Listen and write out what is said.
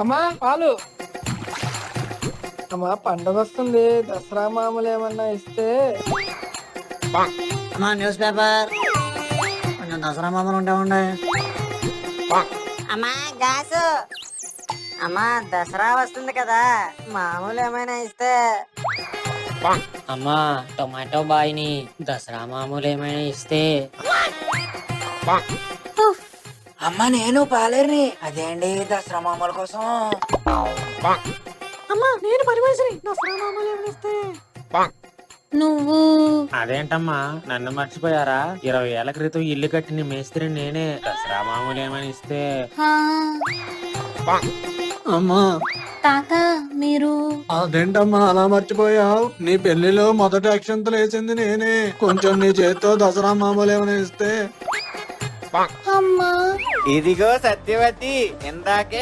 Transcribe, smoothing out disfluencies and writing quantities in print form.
అమ్మా పాలు. అమ్మా పండగ వస్తుంది, దసరా మామూలు ఏమన్నా ఇస్తే. అమ్మా న్యూస్ పేపర్, కొంచెం దసరా మామూలు ఉండే. అమ్మా గ్యాసు. అమ్మా దసరా వస్తుంది కదా, మామూలు ఏమైనా ఇస్తే. అమ్మా టొమాటో బాయ్ని దసరా మామూలు ఏమైనా ఇస్తే. అమ్మా నేను పాలేరుని, అదేంటి దసరా మామూల కోసం. అమ్మా నేను పరిమేశ్వరి, దసరా మామూలు ఏమైనా ఇస్తే. నువ్వు అదేంటమ్మా నన్ను మర్చిపోయారా? 20 ఏళ్ల క్రితం ఇల్లు కట్టిన మేస్త్రి నేనే. దసరా మామూలు ఏమైనా ఇస్తే. హా, అమ్మా తాత మీరు అదేంటమ్మా అలా మర్చిపోయావు? నీ పెళ్లిలో మొదటి అక్షంతలు వేసింది నేనే. కొంచెం నీ చేత్తో దసరా మామూలు ఏమైనా ఇస్తే. అమ్మా ఇదిగో సత్యవతి, ఇందాకే